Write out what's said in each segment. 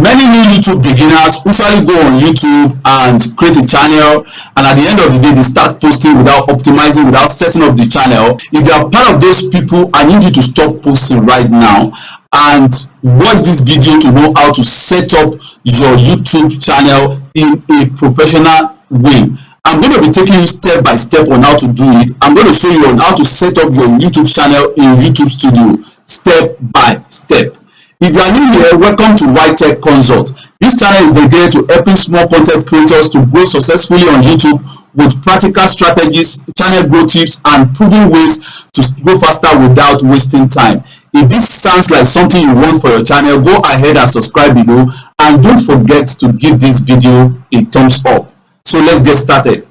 Many new YouTube beginners usually go on YouTube and create a channel, and at the end of the day they start posting without optimizing, without setting up the channel. If you are part of those people, I need you to stop posting right now and watch this video to know how to set up your YouTube channel in a professional way. I'm going to be taking you step by step on how to do it. I'm going to show you on how to set up your YouTube channel in YouTube Studio step by step. If you are new here, welcome to White Tech Consult. This channel is dedicated to helping small content creators to grow successfully on YouTube with practical strategies, channel growth tips, and proven ways to go faster without wasting time. If this sounds like something you want for your channel, go ahead and subscribe below, and don't forget to give this video a thumbs up. So let's get started.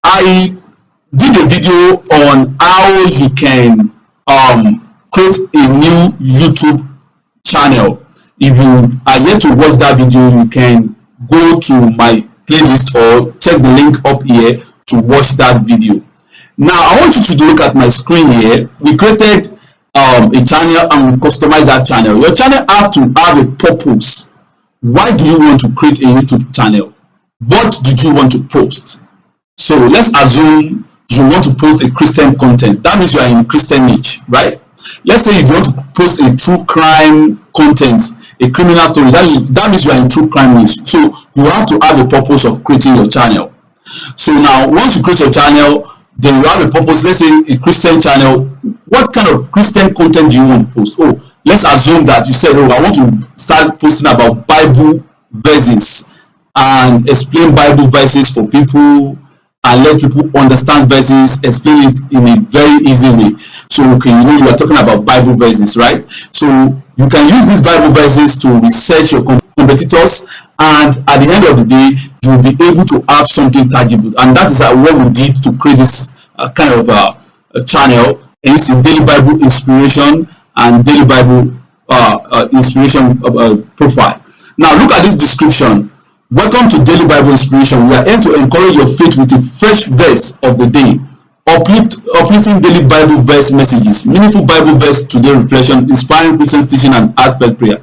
I did a video on how you can create a new YouTube channel. If you are yet to watch that video, you can go to my playlist or check the link up here to watch that video. Now I want you to look at my screen here. We created a channel and we customize that channel. Your channel have to have a purpose. Why do you want to create a YouTube channel? What did you want to post? So let's assume you want to post a Christian content. That means you are in a Christian niche, right? Let's say if you want to post a true crime content, a criminal story, that means you are in true crime niche. So you have to have a purpose of creating your channel. So now once you create your channel, then you have a purpose. Let's say a Christian channel. What kind of Christian content do you want to post? Oh, let's assume that you said, oh, I want to start posting about Bible verses and explain Bible verses for people and let people understand verses, explain it in a very easy way. So okay, you know you are talking about Bible verses, right? So you can use these Bible verses to research your competitors, and at the end of the day you will be able to have something tangible. And that is what we did to create this kind of a channel. And it's a daily Bible inspiration and daily Bible inspiration profile. Now look at this description. Welcome to Daily Bible Inspiration. We are aimed to encourage your faith with a fresh verse of the day, uplifting daily Bible verse messages, meaningful Bible verse today reflection, inspiring Christian teaching, and heartfelt prayer.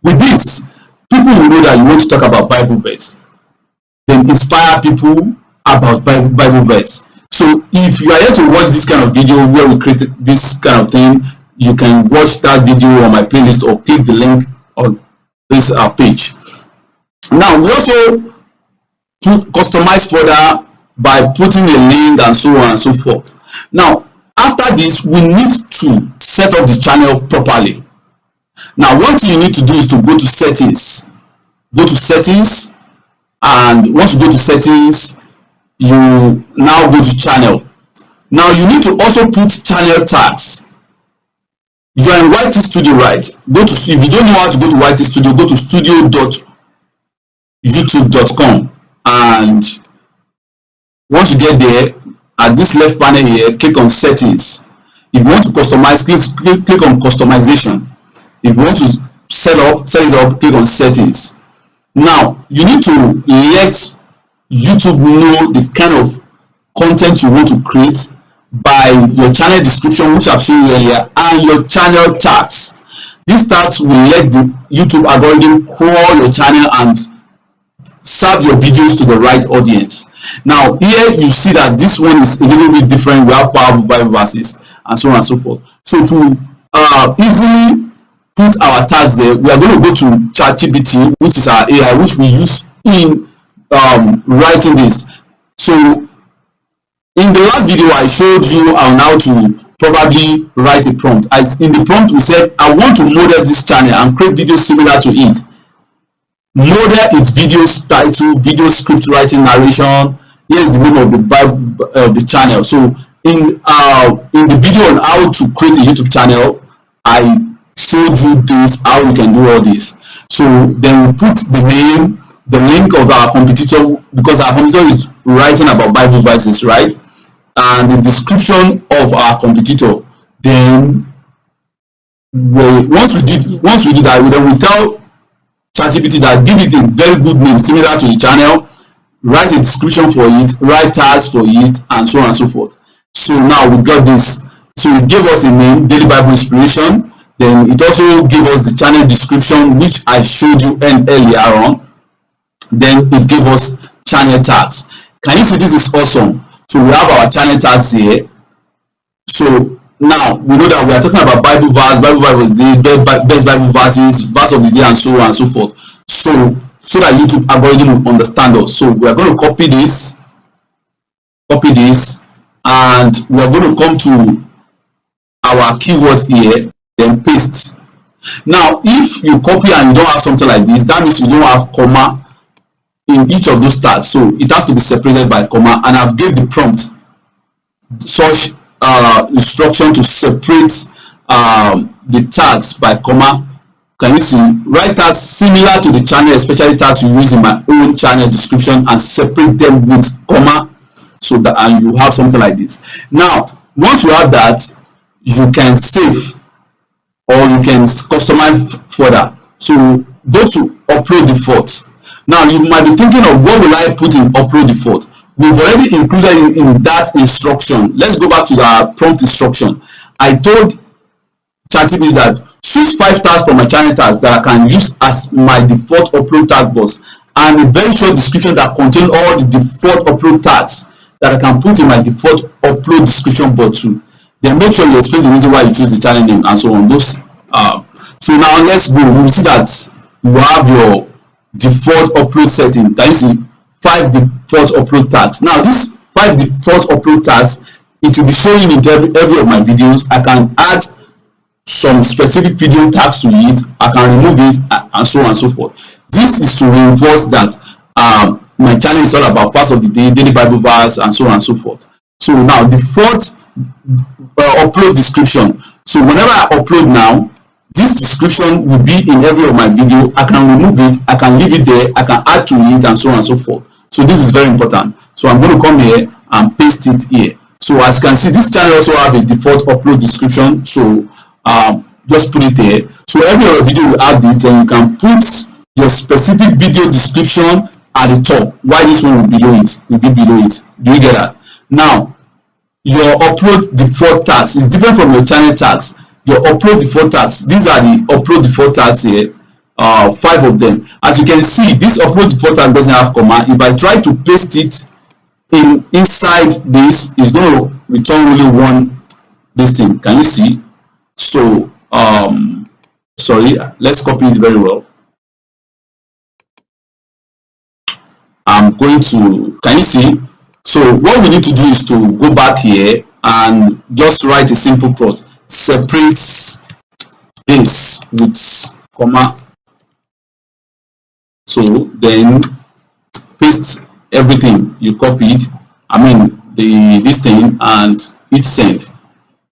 With this, people will know that you want to talk about Bible verse. Then inspire people about Bible verse. So if you are here to watch this kind of video where we created this kind of thing, you can watch that video on my playlist or click the link on this page. Now we also customize further by putting a link and so on and so forth. Now after this, we need to set up the channel properly. Now one thing you need to do is to go to settings. Go to settings, and once you go to settings, you now go to channel. Now you need to also put channel tags. You are in YT Studio, right? If you don't know how to go to YT Studio, go to studio.youtube.com, and once you get there, at this left panel here, click on settings. If you want to customize, click on customization. If you want to set it up, click on settings. Now you need to let YouTube know the kind of content you want to create by your channel description, which I've shown you earlier, and your channel tags. These tags will let the YouTube algorithm crawl your channel and serve your videos to the right audience. Now here you see that this one is a little bit different. We have powerful Bible verses and so on and so forth. So to easily put our tags there, we are going to go to ChatGPT, which is our AI, which we use in writing this. So in the last video I showed you on how to probably write a prompt. As in the prompt we said, I want to model this channel and create videos similar to it. Model its videos title, video script writing, narration. Here's the name of the Bible of the channel. So in the video on how to create a YouTube channel, I showed you this, how you can do all this. So then we put the name, the link of our competitor, because our competitor is writing about Bible verses, right? And the description of our competitor. Then once we do that, then we tell ChatGPT that give it a very good name similar to the channel, write a description for it, write tags for it, and so on and so forth. So now we got this. So it gave us a name, Daily Bible Inspiration. Then it also gave us the channel description, which I showed you earlier on. Then it gave us channel tags. Can you see this is awesome? So we have our channel tags here. So now we know that we are talking about Bible verse, Bible verse, the best Bible verses, verse of the day, and so on and so forth. So that YouTube algorithm will understand us. So we are going to copy this, and we are going to come to our keywords here, then paste. Now, if you copy and you don't have something like this, that means you don't have comma in each of those tags. So it has to be separated by comma, and I've gave the prompt such instruction to separate the tags by comma. Can you see? Write tags similar to the channel, especially tags you use in my own channel description, and separate them with comma, so that and you have something like this. Now, once you have that, you can save or you can customize further. So go to upload default. Now you might be thinking of what will I put in upload default. We've already included in that instruction. Let's go back to the prompt instruction. I told ChatGPT that choose 5 tags from my channel tags that I can use as my default upload tag box, and a very short description that contains all the default upload tags that I can put in my default upload description box too. Then make sure you explain the reason why you choose the channel name and so on. Those so now let's go. You will see that you have your default upload setting. Can you see 5 default upload tags? Now these 5 default upload tags, it will be showing in every of my videos. I can add some specific video tags to it, I can remove it, and so on and so forth. This is to reinforce that my channel is all about verse of the day, daily Bible verse, and so on and so forth. So now the fourth upload description. So whenever I upload now, this description will be in every of my video. I can remove it, I can leave it there, I can add to it, and so on and so forth. So this is very important. So I'm going to come here and paste it here. So as you can see, this channel also have a default upload description. So just put it there. So every other video will have this, then you can put your specific video description at the top, while this one will be below it. Do you get that? Now your upload default tags is different from your channel tags. Your upload default tags, these are the upload default tags here, 5 of them. As you can see, this upload default tag doesn't have comma. If I try to paste it inside this, it's going to return only one this thing. Can you see? So sorry, let's copy it very well. I'm going to, can you see? So what we need to do is to go back here and just write a simple prompt: separate this with comma. So then paste everything you copied, this thing, and hit send.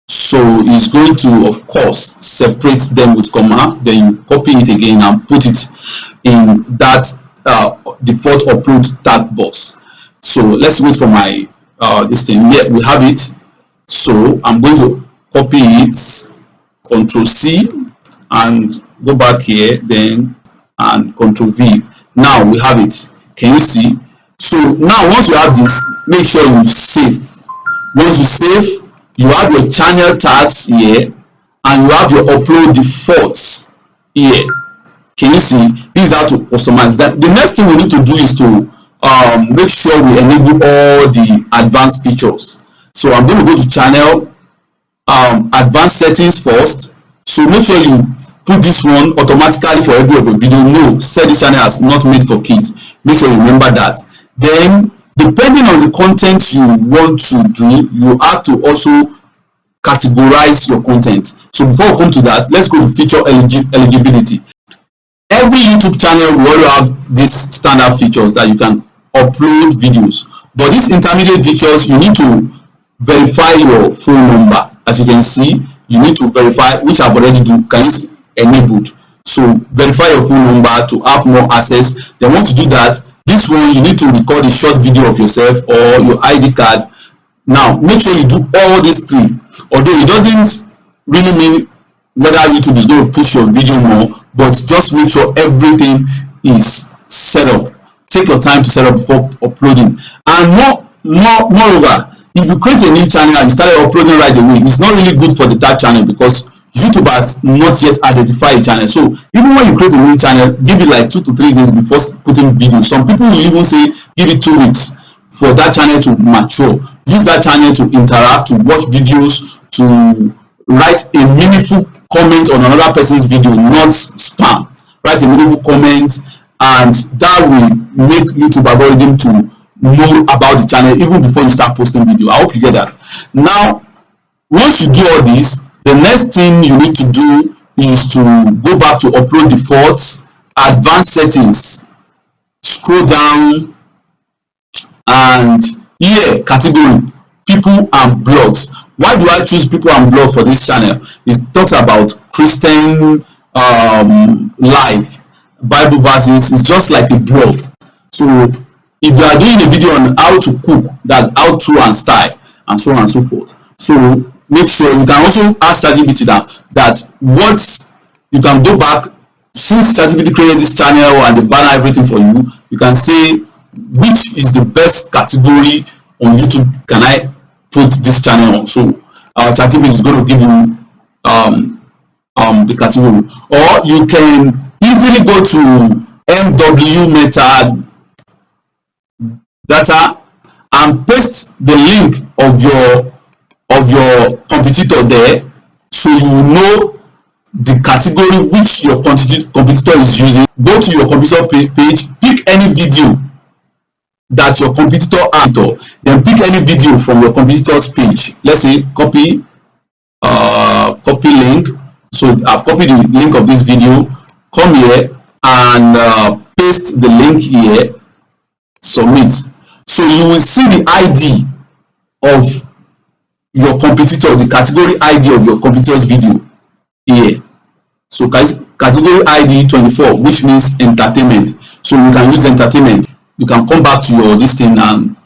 So it's going to, of course, separate them with comma. Then you copy it again and put it in that default upload tag box. So let's wait for my this thing. Yeah, we have it. So I'm going to copy it, Ctrl C, and go back here, then and Ctrl V. Now we have it. Can you see? So now once you have this, make sure you save. Once you save, you have your channel tags here, and you have your upload defaults here. Can you see? This is how to customize that. The next thing we need to do is to make sure we enable all the advanced features. So I'm going to go to channel, advanced settings first. So make sure you put this one automatically for every of your video. No, set this channel as not made for kids. Make sure you remember that. Then, depending on the content you want to do, you have to also categorize your content. So before we come to that, let's go to feature eligibility. Every YouTube channel will already have these standard features that you can upload videos, but these intermediate features, you need to verify your phone number. As you can see, you need to verify, which I've already do. Can you see? Enabled. So verify your phone number to have more access. Then once you do that, this one you need to record a short video of yourself or your ID card. Now make sure you do all these 3. Although it doesn't really mean whether YouTube is going to push your video more, but just make sure everything is set up. Take your time to set up before uploading. And moreover, if you create a new channel and you start uploading right away, it's not really good for that channel, because YouTube has not yet identified a channel. So even when you create a new channel, give it like 2 to 3 days before putting videos. Some people will even say give it 2 weeks for that channel to mature. Use that channel to interact, to watch videos, to write a meaningful comment on another person's video, not spam. Write a meaningful comment, and that will make YouTube algorithm to know about the channel even before you start posting video. I hope you get that. Now, once you do all this, the next thing you need to do is to go back to upload defaults, advanced settings, scroll down, and here category people and blogs. Why do I choose people and blog for this channel? It talks about Christian life, Bible verses. It's just like a blog. So if you are doing a video on how to cook, that how to and style, and so on and so forth, so make sure you can also ask ChatGPT that what you can go back, since ChatGPT created this channel and the banner, everything for you, you can say which is the best category on YouTube can I put this channel on. So ChatGPT is going to give you the category, or you can easily go to MW Metadata and paste the link of your competitor there, so you will know the category which your competitor is using. Go to your competitor page, pick any video that your competitor has, then pick any video from your competitor's page. Let's say copy link. So I've copied the link of this video. Come here and paste the link here. Submit. So you will see the ID of your competitor, the category ID of your competitor's video here. So category ID 24, which means entertainment. So you can use entertainment. You can come back to your listing and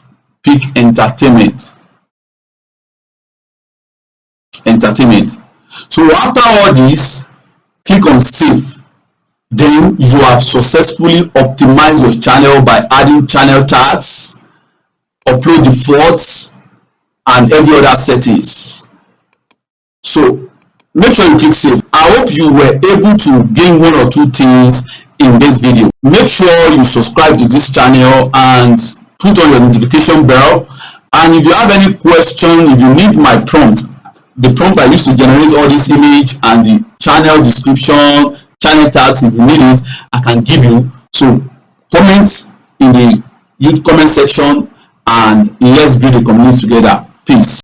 pick entertainment. So after all this, click on save. Then you have successfully optimized your channel by adding channel tags, upload defaults, and every other settings. So make sure you click save. I hope you were able to gain 1 or 2 things in this video. Make sure you subscribe to this channel and put on your notification bell. And if you have any question, if you need my prompt, the prompt I used to generate all this image and the channel description, channel tags, if you need it, I can give you. So comment in the YouTube comment section and let's build a community together. Peace.